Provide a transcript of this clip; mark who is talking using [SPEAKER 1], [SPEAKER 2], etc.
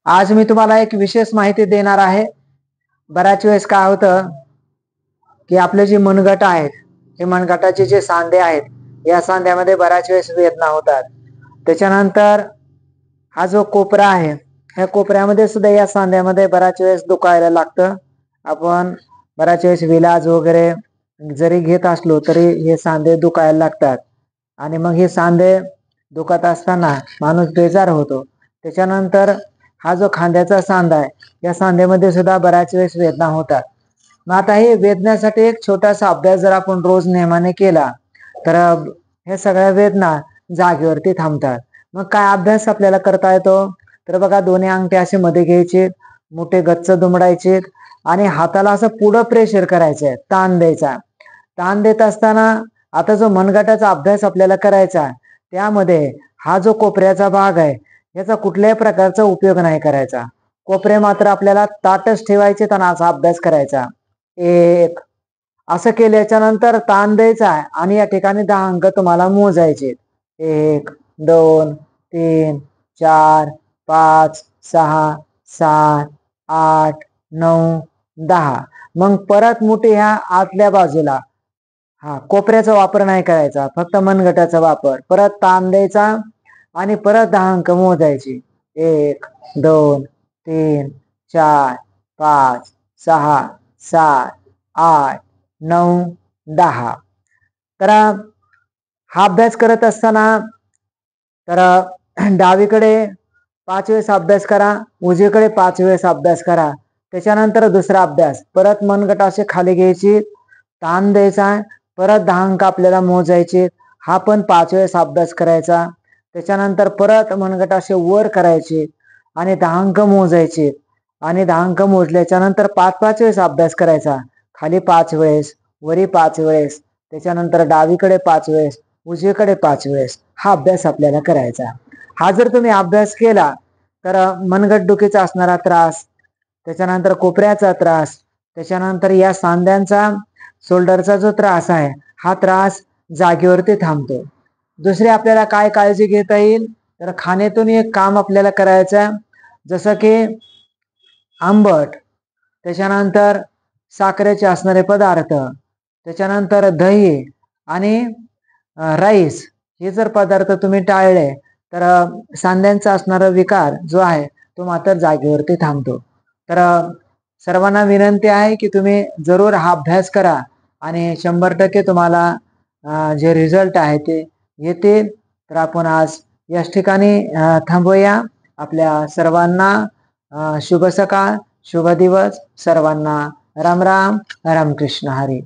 [SPEAKER 1] आज मी तुम्हाला एक विशेष माहिती देणार आहे। बऱ्याच वेळेस काय होतं की आपले जे मनगट आहेत, हे मनगटाचे जे सांधे आहेत, या सांध्यामध्ये बऱ्याच वेळेस वेदना होतात। त्याच्यानंतर हा जो कोपरा आहे, ह्या कोपऱ्यामध्ये सुद्धा या सांध्यामध्ये बऱ्याच वेळेस दुखायला लागतं। आपण बऱ्याच वेळेस विलाज वगैरे जरी घेत असलो तरी हे सांधे दुखायला लागतात आणि मग हे सांधे दुखत असताना माणूस बेजार होतो। त्याच्यानंतर हा जो खांद्याचा सांधा आहे, या सांध्यामध्ये सुद्धा बऱ्याच वेळेस वेदना होतात। मग आता हे वेदनेसाठी एक छोटासा अभ्यास जर आपण रोज नेमाने केला तर हे सगळ्या वेदना जागेवरती थांबतात। मग काय अभ्यास आपल्याला करता येतो? तर बघा, दोन्ही अंगठे असे मध्ये घ्यायचे, मोठे गच्च दुमडायचे आणि हाताला असं पुढं प्रेशर करायचंय, ताण द्यायचा। ताण देत असताना आता जो मनगटाचा अभ्यास आपल्याला करायचा, त्यामध्ये हा जो कोपऱ्याचा भाग आहे, याचा कुठल्याही प्रकारचा उपयोग नाही करायचा। कोपरे मात्र आपल्याला ताटच ठेवायचे आणि असा अभ्यास करायचा। एक असं केल्याच्या नंतर ताण द्यायचा आणि या ठिकाणी 10 अंक तुम्हाला मोजायचे। 1 2 3 4 5 6 7 8 9 10। मग परत मुठी ह्या आतल्या बाजूला, कोपऱ्याचा वापर नाही करायचा, फक्त मनगटाचा वापर। परत ताण द्यायचा आणि परत 10 अंक मोजायचे। 1 2 3 4 5 6 7 8 9 10। तर हा अभ्यास करत असताना तर डावीकडे 5 वेळेस अभ्यास करा, उजवीकडे 5 वेळेस अभ्यास करा। त्याच्यानंतर दुसरा अभ्यास, परत मनगट असे खाली घ्यायचे, ताण द्यायचा, परत 10 अंक आपल्याला मोजायचे, हा पण 5 वेळेस अभ्यास करायचा। त्याच्यानंतर परत मनगट असे वर करायचे आणि 10 अंक मोजायचे आणि 10 अंक मोजल्याच्या नंतर 5-5 वेळेस अभ्यास करायचा, खाली 5 वेळेस, वरी 5 वेळेस, त्याच्यानंतर डावीकडे 5 वेळेस, उजवीकडे 5 वेळेस, हा अभ्यास आपल्याला करायचा। हा जर तुम्ही अभ्यास केला तर मनगटदुखीचा असणारा त्रास, त्याच्यानंतर कोपऱ्याचा त्रास, त्याच्यानंतर या सांध्यांचा शोल्डरचा जो त्रास आहे, हा त्रास जागेवरती थांबतो। दुसरी आपल्याला काय काळजी घेता येईल, तर खाण्यातून एक काम आपल्याला करायचं, जसं की आंबट, त्याच्यानंतर साखरेचे असणारे पदार्थ, त्याच्यानंतर दही आणि राईस, हे जर पदार्थ तुम्ही टाळले तर सांध्यांचा असणारा विकार जो आहे तो मात्र जागेवरती थांबतो। तर सर्वांना विनंती आहे की तुम्ही जरूर हा अभ्यास करा आणि 100% तुम्हाला जे रिझल्ट आहे ते येतील। तर आपण आज याच ठिकाणी थांबूया। आपल्या सर्वांना शुभ सकाळ, शुभ दिवस, सर्वांना राम राम, रामकृष्ण हरी।